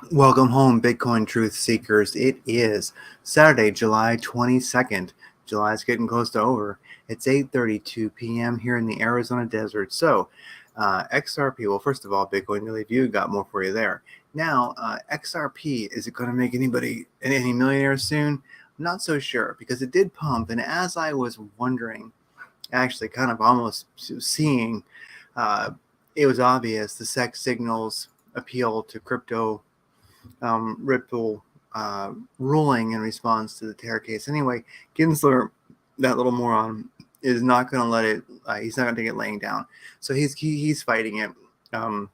Welcome home, Bitcoin truth seekers. It is Saturday, July 22nd. July is getting close to over. It's 8:32 p.m. here in the Arizona desert. So, XRP, well, first of all, Bitcoin Daily View got more for you there. Now, XRP, is it going to make anybody any millionaires soon? I'm not so sure because it did pump. And as I was wondering, actually kind of almost seeing, uh, it was obvious the SEC signals appeal to crypto Ripple ruling in response to the Terra case. Anyway, Gensler, that little moron, is not going to let it. He's not going to take it laying down. So he's fighting it. Um,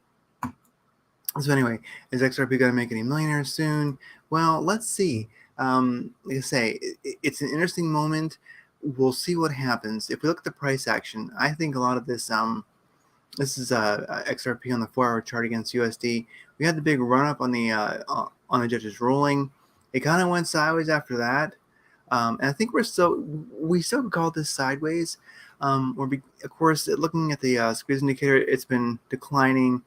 so anyway, is XRP going to make any millionaires soon? Well, let's see. Like I say, it's an interesting moment. We'll see what happens. If we look at the price action, I think a lot of this is XRP on the 4-hour chart against USD. We had the big run up on the judge's ruling. It kind of went sideways after that, and I think we still call this sideways. Of course, looking at the squeeze indicator, it's been declining.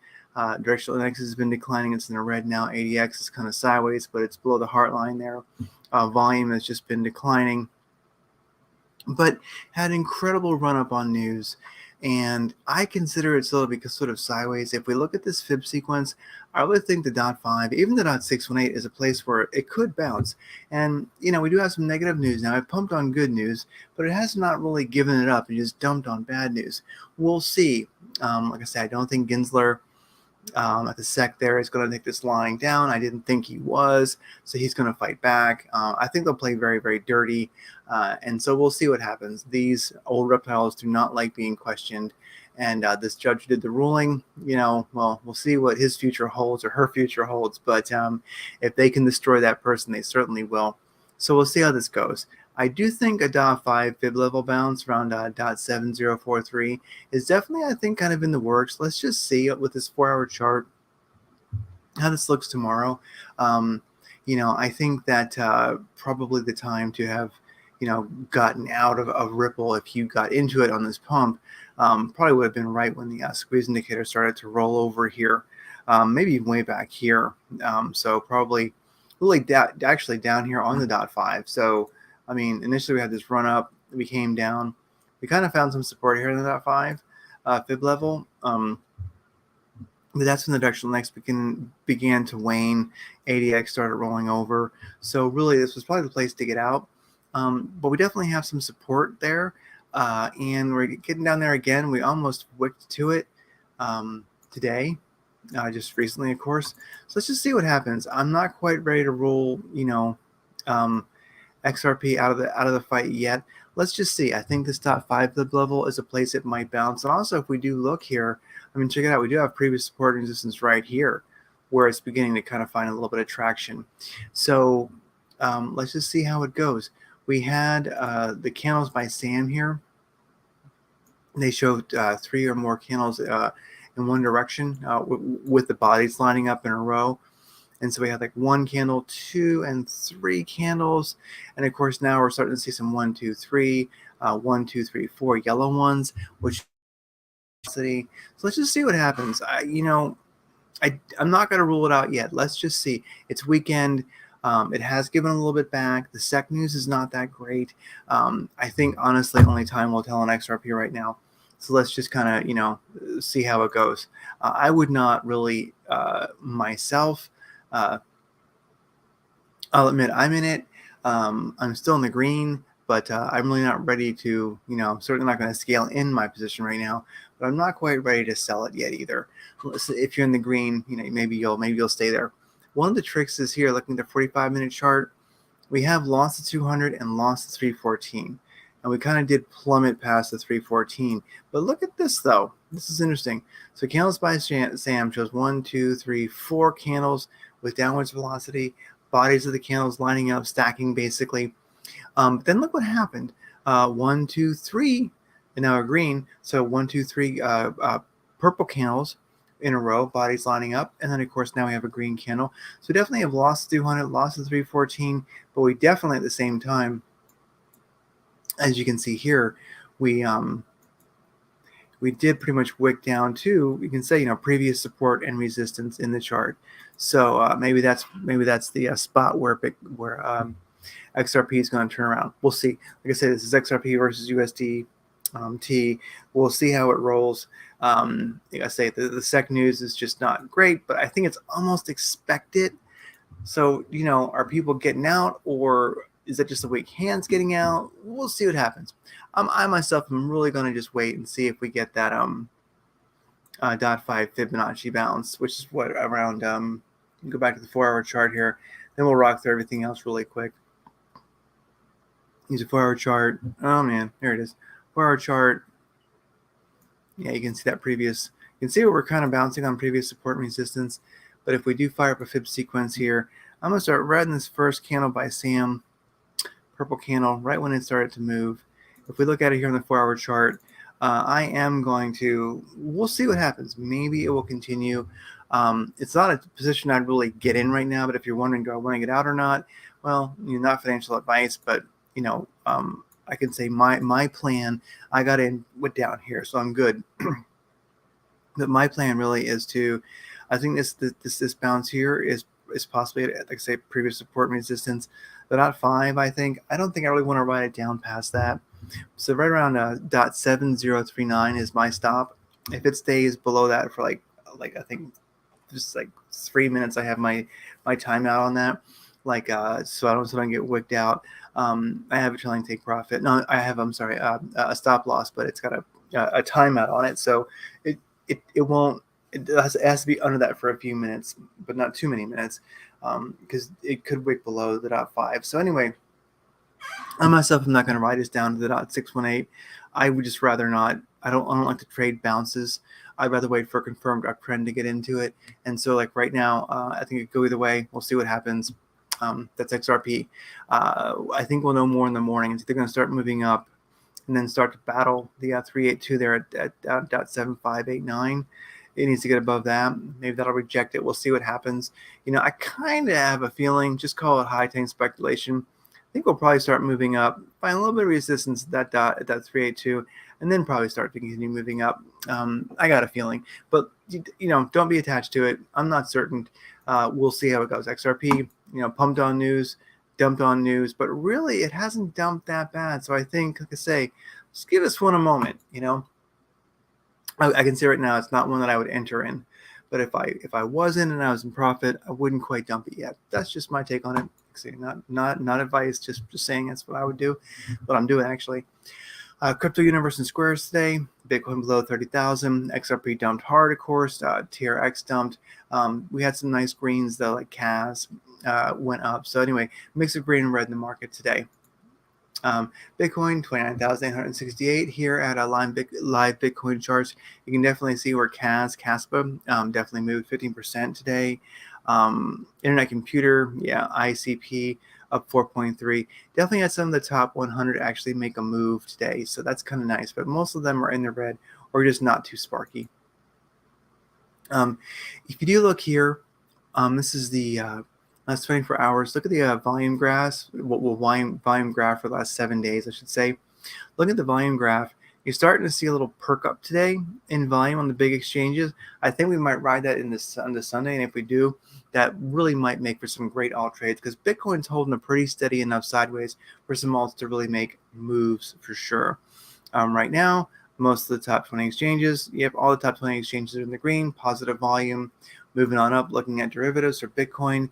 Directional index has been declining. It's in the red now. ADX is kind of sideways, but it's below the heart line there. Volume has just been declining, but had incredible run up on news. And I consider it still to be sort of sideways. If we look at this fib sequence, I really think the .5, even the .618, is a place where it could bounce. And, we do have some negative news now. It pumped on good news, but it has not really given it up and just dumped on bad news. We'll see. Like I said, I don't think Gensler at the SEC there is going to take this lying down. I didn't think he was, so he's going to fight back. I think they'll play very, very dirty, and so we'll see what happens. These old reptiles do not like being questioned, and this judge did the ruling. Well, we'll see what his future holds or her future holds, but if they can destroy that person, they certainly will. So we'll see how this goes. I do think a .5 fib level bounce around .7043 is definitely, I think, kind of in the works. Let's just see with this 4-hour chart how this looks tomorrow. I think that probably the time to have, gotten out of Ripple if you got into it on this pump probably would have been right when the squeeze indicator started to roll over here, maybe even way back here. So probably really actually down here on the .5. So initially we had this run up, we came down, we kind of found some support here in the .5 fib level, but that's when the directional next began to wane. ADX started rolling over, so really this was probably the place to get out. But we definitely have some support there, and we're getting down there again. We almost wicked to it today, just recently, of course. So let's just see what happens. I'm not quite ready to rule, XRP out of the fight yet. Let's just see. I think this .5 fib level is a place it might bounce. And also, if we do look here, check it out. We do have previous support and resistance right here, where it's beginning to kind of find a little bit of traction. So let's just see how it goes. We had the candles by Sam here. They showed 3 or more candles in one direction with the bodies lining up in a row. And so we had like 1 candle, 2 and 3 candles. And of course, now we're starting to see some 1, 2, 3, 1, 2, 3, 4 yellow ones, which so let's just see what happens. I'm not going to rule it out yet. Let's just see. It's weekend. It has given a little bit back. The SEC news is not that great. I think honestly, only time will tell on XRP right now. So let's just kind of, see how it goes. I would not really myself. I'll admit I'm in it. I'm still in the green, but I'm really not ready to, I'm certainly not going to scale in my position right now, but I'm not quite ready to sell it yet either. If you're in the green, maybe you'll stay there. One of the tricks is here, looking at the 45-minute chart, we have lost the 200 and lost the 314. And we kind of did plummet past the 314. But look at this, though. This is interesting. So candles by Sam shows 1, 2, 3, 4 candles with downwards velocity, bodies of the candles lining up, stacking basically. But then look what happened. 1, 2, 3, and now a green. So 1, 2, 3 purple candles in a row, bodies lining up, and then of course now we have a green candle. So we definitely have lost 200, lost the 314, but we definitely at the same time, as you can see here, we we did pretty much wick down to, you can say, previous support and resistance in the chart. So maybe that's the spot where XRP is going to turn around. We'll see. Like I said, this is XRP versus USD T. We'll see how it rolls. Like I say, the SEC news is just not great, but I think it's almost expected. So, are people getting out, or is that just the weak hands getting out? We'll see what happens. I myself am really going to just wait and see if we get that .5 Fibonacci bounce, which is what around, go back to the 4-hour chart here. Then we'll rock through everything else really quick. Use a 4-hour chart. Oh man, there it is. 4-hour chart. Yeah, you can see that previous. You can see what we're kind of bouncing on previous support and resistance. But if we do fire up a fib sequence here, I'm going to start red in this first candle by Sam. Purple candle right when it started to move. If we look at it here on the 4-hour chart, I am going to, we'll see what happens. Maybe it will continue. It's not a position I'd really get in right now, but if you're wondering, do I want to get out or not? Well, not financial advice, but I can say my plan, I got in with down here, so I'm good. But my plan really is to, I think this bounce here is possibly, like I say, previous support and resistance. But at 5, I don't think I really want to ride it down past that. So right around .7039 is my stop. If it stays below that for like I think just like 3 minutes, I have my timeout on that. So I don't get wicked out. I have a trailing take profit. No, I have, a stop loss, but it's got a timeout on it. So it won't, it has to be under that for a few minutes, but not too many minutes, because it could wick below the .5. So anyway, I myself am not going to ride this down to the .618. I would just rather not. I don't like to trade bounces. I'd rather wait for a confirmed uptrend to get into it. And so like right now, I think it could go either way. We'll see what happens. That's XRP. I think we'll know more in the morning. They're going to start moving up and then start to battle the 382 there at .7589. It needs to get above that. Maybe that'll reject it. We'll see what happens. I kind of have a feeling, just call it high-time speculation. I think we'll probably start moving up, find a little bit of resistance at that 382, and then probably start to continue moving up. I got a feeling, but don't be attached to it. I'm not certain. We'll see how it goes. XRP, pumped on news, dumped on news, but really it hasn't dumped that bad. So I think, like I say, just give this one a moment. I can see right now it's not one that I would enter in, but if I was in and I was in profit, I wouldn't quite dump it yet. That's just my take on it. See, not advice, just saying that's what I would do, what I'm doing actually. Crypto universe and squares today. Bitcoin below 30,000. XRP dumped hard, of course. TRX dumped. We had some nice greens though, like CAS went up. So anyway, mix of green and red in the market today. Bitcoin 29,868 here at live Bitcoin charts. You can definitely see where Caspa definitely moved 15% today. Internet computer, ICP up 4.3. Definitely had some of the top 100 actually make a move today, so that's kind of nice. But most of them are in the red or just not too sparky. If you do look here, this is the last 24 hours. Look at the volume graph. Volume graph for the last 7 days, I should say. Look at the volume graph. You're starting to see a little perk up today in volume on the big exchanges. I think we might ride that on the Sunday, and if we do, that really might make for some great alt trades because Bitcoin's holding a pretty steady enough sideways for some alts to really make moves for sure. Right now, most of the top 20 exchanges, you have all the top 20 exchanges are in the green, positive volume. Moving on up, looking at derivatives for Bitcoin,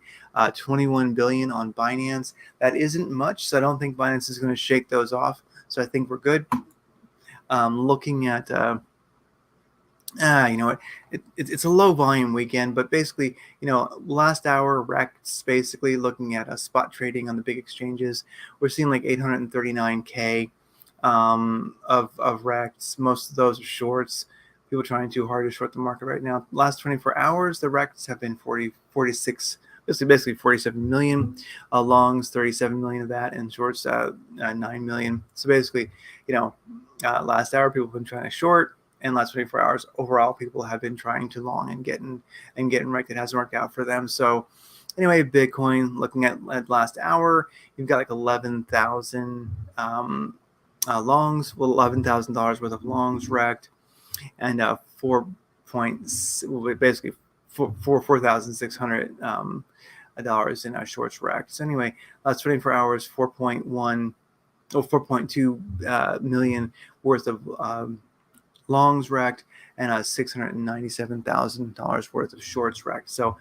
21 billion on Binance. That isn't much, so I don't think Binance is going to shake those off. So I think we're good. Looking at, it's a low volume weekend, but basically, last hour Rex basically looking at a spot trading on the big exchanges. We're seeing like 839K of Rex. Most of those are shorts. People trying too hard to short the market right now. Last 24 hours, the Rex have been 46, basically 47 million. Longs, 37 million of that, and shorts, 9 million. So basically, last hour people have been trying to short, and last 24 hours overall people have been trying to long and getting right. It hasn't worked out for them. So anyway, Bitcoin, looking at last hour, you've got like 11,000 longs, well, $11,000 worth of longs wrecked. and basically 4,600 dollars in shorts wrecked. So anyway, last 24 hours, 4.2 million worth of longs wrecked, and $697,000 worth of shorts wrecked. So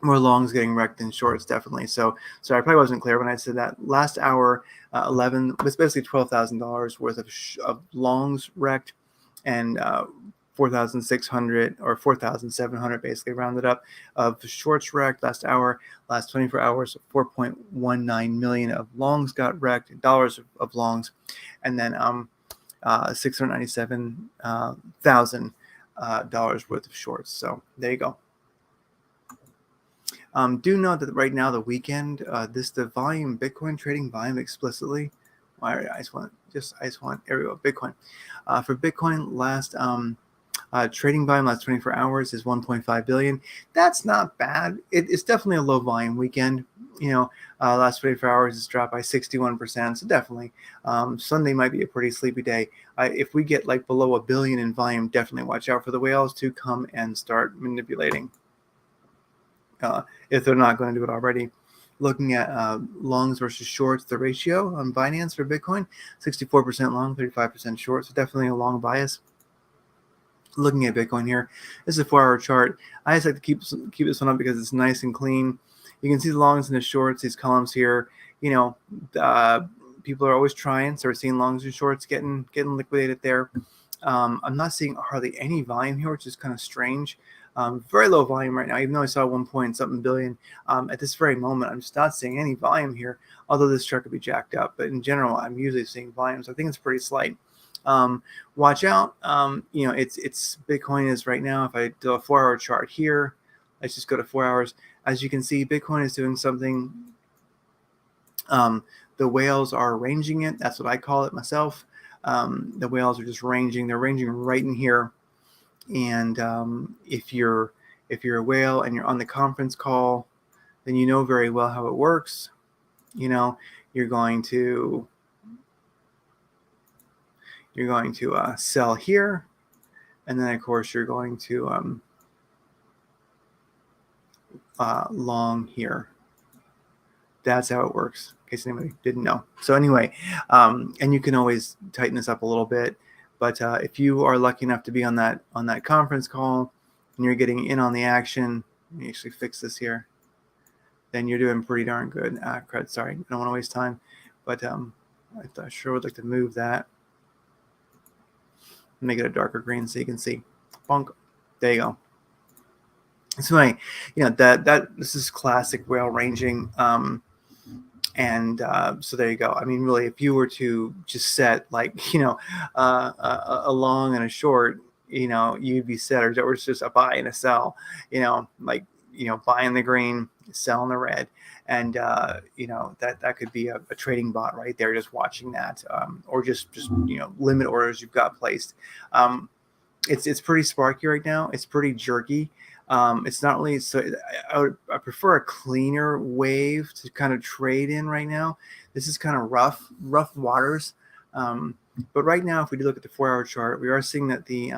more longs getting wrecked than shorts, definitely. So I probably wasn't clear when I said that. Last hour, 11 was basically $12,000 worth of longs wrecked, and 4,600 or 4,700 basically rounded up of shorts wrecked last hour. Last 24 hours, 4.19 million of longs got wrecked, dollars of longs, and then 697,000 dollars worth of shorts. So there you go. Do note that right now, the weekend, the volume, Bitcoin trading volume explicitly. I just want everyone Bitcoin. For Bitcoin, last trading volume last 24 hours is 1.5 billion. That's not bad. It's definitely a low volume weekend. Last 24 hours is dropped by 61%. So definitely, Sunday might be a pretty sleepy day. If we get like below a billion in volume, definitely watch out for the whales to come and start manipulating. If they're not going to do it already. Looking at longs versus shorts, the ratio on Binance for Bitcoin, 64% long, 35% short. So definitely a long bias. Looking at Bitcoin here, this is a 4-hour chart. I just like to keep this one up because it's nice and clean. You can see the longs and the shorts, these columns here. People are always trying, so we're seeing longs and shorts getting liquidated there. I'm not seeing hardly any volume here, which is kind of strange. Very low volume right now, even though I saw 1.something billion. At this very moment, I'm just not seeing any volume here, although this chart could be jacked up. But in general, I'm usually seeing volumes. I think it's pretty slight. Watch out. It's Bitcoin is right now. If I do a 4-hour chart here, let's just go to 4 hours. As you can see, Bitcoin is doing something. The whales are arranging it. That's what I call it myself. The whales are just ranging. They're ranging right in here. And if you're a whale and you're on the conference call, then you know very well how it works. You're going to sell here, and then of course you're going to long here. That's how it works, in case anybody didn't know. So anyway, and you can always tighten this up a little bit. But if you are lucky enough to be on that conference call and you're getting in on the action, let me actually fix this here, then you're doing pretty darn good. Crud, sorry, I don't want to waste time. But I sure would like to move that. Make it a darker green so you can see. Bonk. There you go. So anyway, that this is classic whale ranging. And so there you go. I mean, really, if you were to just set like, a long and a short, you'd be set, or it's just a buy and a sell, buying the green, selling the red. And, that could be a trading bot right there, just watching that, or just limit orders you've got placed. It's pretty sparky right now. It's pretty jerky. It's not really, so I prefer a cleaner wave to kind of trade in right now. This is kind of rough waters. But right now, if we do look at the 4-hour chart, we are seeing that the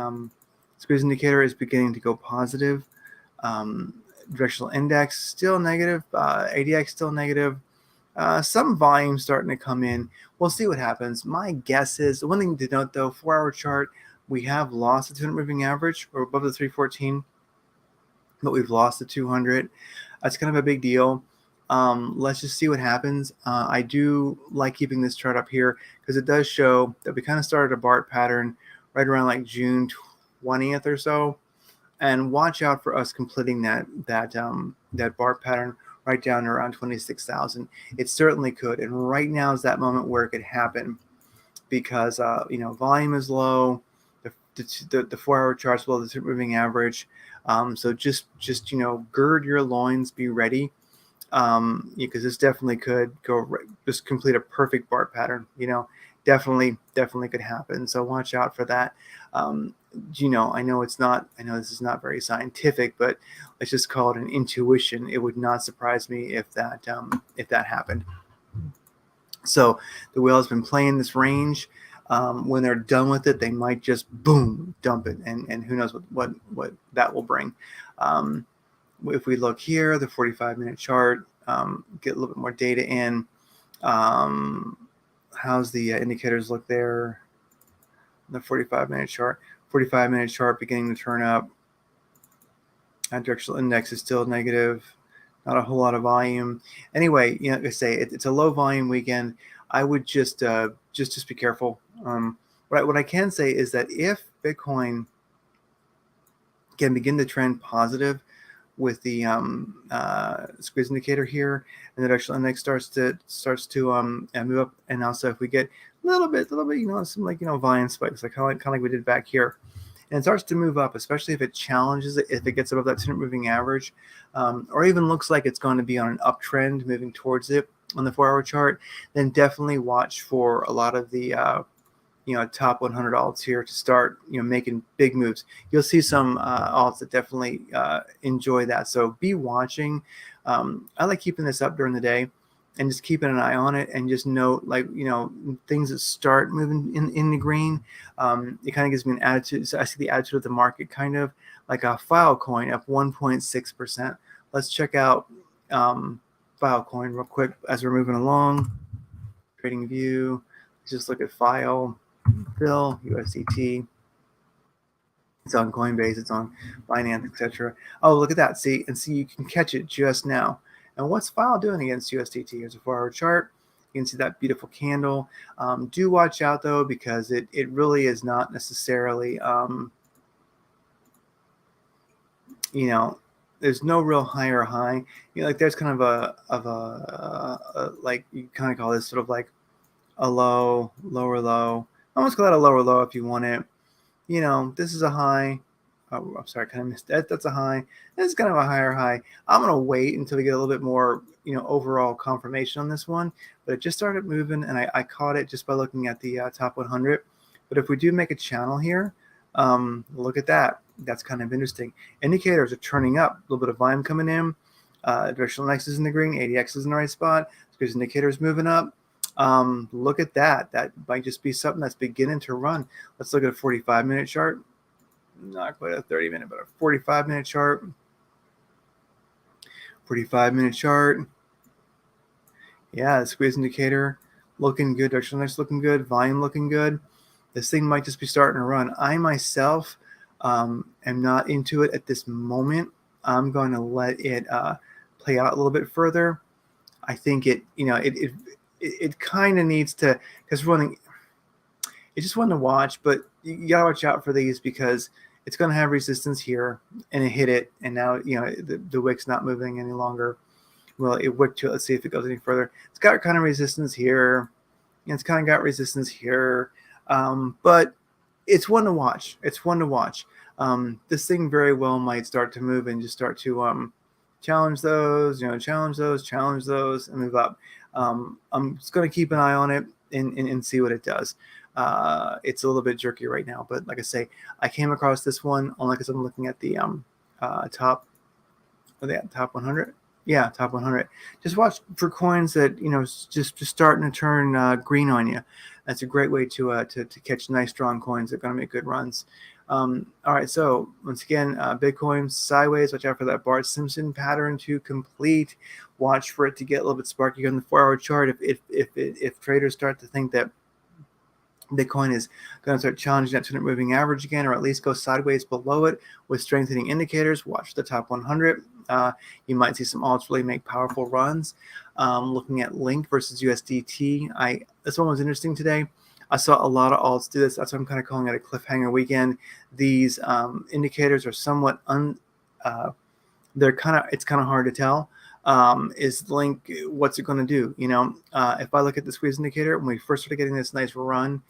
squeeze indicator is beginning to go positive. Directional index still negative. ADX still negative. Some volume starting to come in. We'll see what happens. My guess is, the one thing to note though, 4-hour chart, we have lost the 200 moving average. We're above the 314. But we've lost the 200. That's kind of a big deal. Let's just see what happens. I do like keeping this chart up here because it does show that we kind of started a BART pattern right around like June 20th or so. And watch out for us completing that BART pattern right down to around 26,000. It certainly could. And right now is that moment where it could happen because volume is low. The 4-hour chart's below the moving average. So just gird your loins, be ready, because this definitely could just complete a perfect BART pattern. Definitely could happen. So watch out for that. I know this is not very scientific, but let's just call it an intuition. It would not surprise me if that happened. So the whale has been playing this range. When they're done with it, they might just boom dump it, and who knows what that will bring. If we look here, the 45-minute chart, get a little bit more data in. How's the indicators look there? The 45-minute chart. 45-minute chart beginning to turn up. Directional index is still negative. Not a whole lot of volume. Anyway, like I say, it's a low volume weekend. I would just be careful. What I can say is that if Bitcoin can begin to trend positive with the squeeze indicator here, and the directional index starts to move up, and also if we get a little bit, some volume spikes, like kind of like we did back here, and it starts to move up, especially if it challenges it, if it gets above that 200 moving average, or even looks like it's going to be on an uptrend moving towards it on the 4-hour chart, then definitely watch for a lot of the top 100 alts here to start making big moves. You'll see some alts that definitely enjoy that, so be watching. I like keeping this up during the day and just keeping an eye on it, and just note, like, things that start moving in the green. It kind of gives me an attitude. So I see the attitude of the market, kind of like a Filecoin up 1.6%. Let's check out Filecoin real quick as we're moving along. Trading view. Just look at File, Phil, USDT. It's on Coinbase, it's on Binance, etc. Oh, look at that. See, you can catch it just now. And what's File doing against USDT? Here's a 4-hour chart. You can see that beautiful candle. Do watch out, though, because it really is not necessarily, there's no real higher high. Like there's kind of a like, you kind of call this sort of like a low, lower low. Almost call that a lower low if you want it. This is a high. Oh, I'm sorry, I kind of missed that. That's a high. This is kind of a higher high. I'm going to wait until we get a little bit more, overall confirmation on this one. But it just started moving, and I caught it just by looking at the top 100. But if we do make a channel here, look at that. That's kind of interesting. Indicators are turning up. A little bit of volume coming in. Directional index is in the green. ADX is in the right spot. Because indicators moving up. Look at that. That might just be something that's beginning to run. Let's look at a 45-minute chart. Not quite a 30-minute, but a 45-minute chart. 45-minute chart. Yeah, the squeeze indicator looking good. Directional index looking good. Volume looking good. This thing might just be starting to run. I myself am not into it at this moment. I'm going to let it play out a little bit further. I think it kind of needs to, because running, it's just one to watch, but you gotta watch out for these because it's going to have resistance here, and it hit it, and now the wick's not moving any longer. Well, it wicked to it. Let's see if it goes any further. It's got kind of resistance here, and it's kind of got resistance here, but it's one to watch. It's one to watch. This thing very well might start to move and just start to challenge those, challenge those, and move up. I'm just going to keep an eye on it and see what it does. It's a little bit jerky right now, but like I say, I came across this one only because I'm looking at the top 100. Yeah, top 100. Just watch for coins that just starting to turn green on you. That's a great way to catch nice strong coins that are going to make good runs. All right, so once again, Bitcoin sideways. Watch out for that Bart Simpson pattern to complete. Watch for it to get a little bit sparky on the 4-hour chart. If traders start to think that Bitcoin is going to start challenging that 200 moving average again, or at least go sideways below it with strengthening indicators, watch the top 100. You might see some alts really make powerful runs. Looking at Link versus USDT, this one was interesting today. I saw a lot of alts do this. That's why I'm kind of calling it a cliffhanger weekend. These indicators are somewhat it's kind of hard to tell. Is Link, what's it going to do? If I look at the squeeze indicator, when we first started getting this nice run,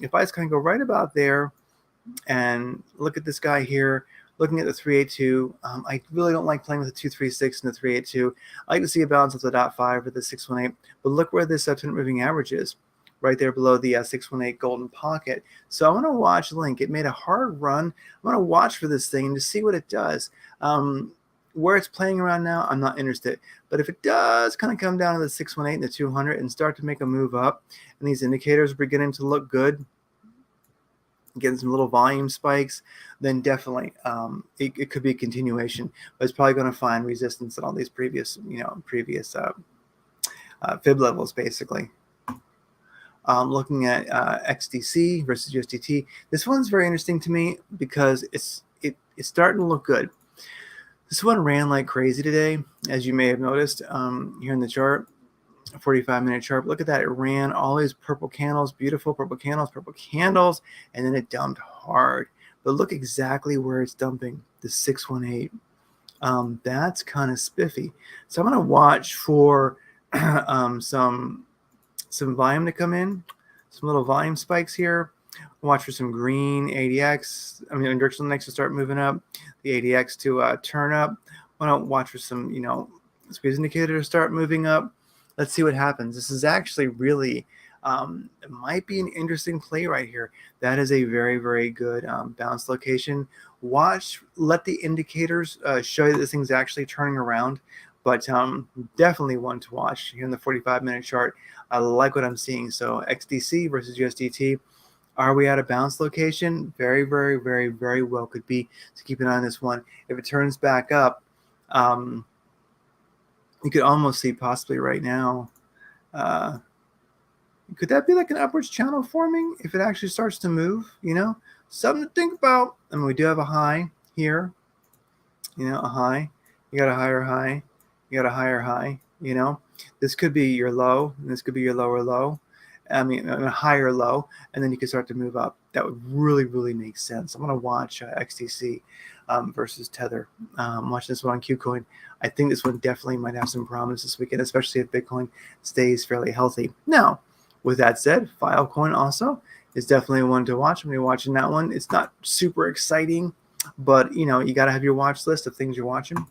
if I just kind of go right about there and look at this guy here, looking at the 382, I really don't like playing with the 236 and the 382. I like to see a balance of the .5 or the 618, but look where this 200 moving average is, right there below the 618 golden pocket. So I want to watch Link. It made a hard run. I want to watch for this thing and to see what it does. where it's playing around now, I'm not interested. But if it does kind of come down to the 618 and the 200 and start to make a move up, and these indicators are beginning to look good, getting some little volume spikes, then definitely it could be a continuation. But it's probably going to find resistance at all these previous fib levels, basically. Looking at XDC versus USDT, this one's very interesting to me because it's starting to look good. This one ran like crazy today, as you may have noticed here in the chart, 45-minute chart. Look at that. It ran all these purple candles, beautiful purple candles, and then it dumped hard. But look exactly where it's dumping, the 618. That's kind of spiffy. So I'm going to watch for some volume to come in, some little volume spikes here. Watch for some green ADX, directional next to start moving up, the ADX to turn up. Why don't watch for some, squeeze indicator to start moving up. Let's see what happens. This is actually really, it might be an interesting play right here. That is a very, very good bounce location. Watch, let the indicators show you that this thing's actually turning around. But definitely one to watch here in the 45-minute chart. I like what I'm seeing. So XDC versus USDT. Are we at a bounce location? Very, very, very, very well could be. So keep an eye on this one. If it turns back up, you could almost see possibly right now. Could that be like an upwards channel forming if it actually starts to move? Something to think about. We do have a high here. A high. You got a higher high. You got a higher high. This could be your low, and this could be your lower low. A higher low, and then you can start to move up. That would really, really make sense. I'm going to watch XDC versus Tether. Watch this one on KuCoin. I think this one definitely might have some promise this weekend, especially if Bitcoin stays fairly healthy. Now, with that said, Altcoin also is definitely one to watch. I'm going to be watching that one. It's not super exciting, but you got to have your watch list of things you're watching.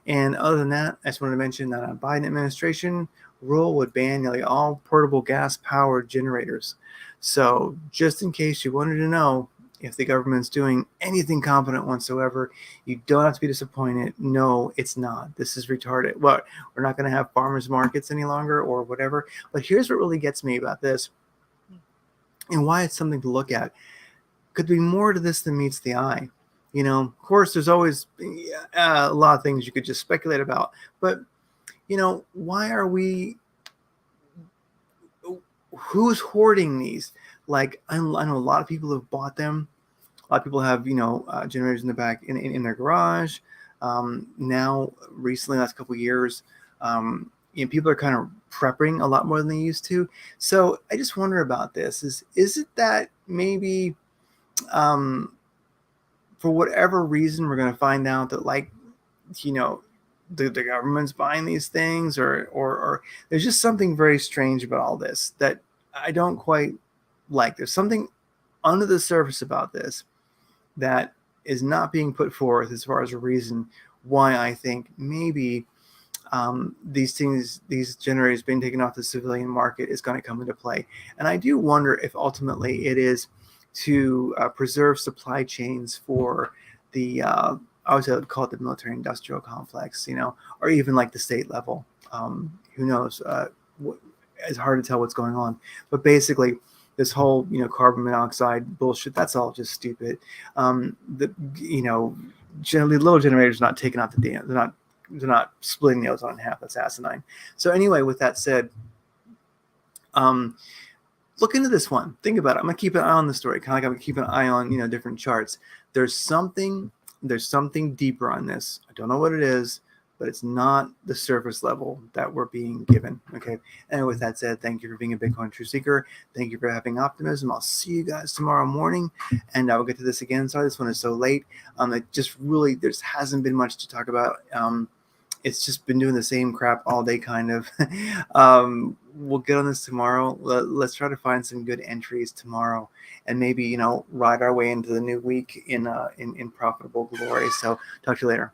And other than that, I just wanted to mention that a Biden administration rule would ban nearly all portable gas-powered generators. So just in case you wanted to know if the government's doing anything competent whatsoever, you don't have to be disappointed. No, it's not. This is retarded. What? We're not going to have farmers markets any longer or whatever. But here's what really gets me about this and why it's something to look at. Could be more to this than meets the eye. Of course, there's always a lot of things you could just speculate about. But, why are we, who's hoarding these? Like, I know a lot of people have bought them. A lot of people have, generators in the back, in their garage. Now, recently, last couple of years, people are kind of prepping a lot more than they used to. So I just wonder about this. Is it that maybe... for whatever reason, we're going to find out that, the government's buying these things, or there's just something very strange about all this that I don't quite like. There's something under the surface about this that is not being put forth as far as a reason why I think maybe these generators being taken off the civilian market is going to come into play. And I do wonder if ultimately it is to preserve supply chains for the, I would call it the military industrial complex, or even like the state level. Who knows? It's hard to tell what's going on. But basically, this whole, carbon monoxide bullshit, that's all just stupid. Generally, little generators are not taking out the dam. They're not splitting the ozone in half. That's asinine. So anyway, with that said, look into this one. Think about it. I'm gonna keep an eye on the story. Kind of like I'm gonna keep an eye on different charts. There's something deeper on this. I don't know what it is, but it's not the surface level that we're being given. Okay. And with that said, thank you for being a Bitcoin true seeker. Thank you for having optimism. I'll see you guys tomorrow morning, and I will get to this again. Sorry, this one is so late. It just really there hasn't been much to talk about. It's just been doing the same crap all day, kind of. We'll get on this tomorrow. Let's try to find some good entries tomorrow, and maybe ride our way into the new week in profitable glory. So talk to you later.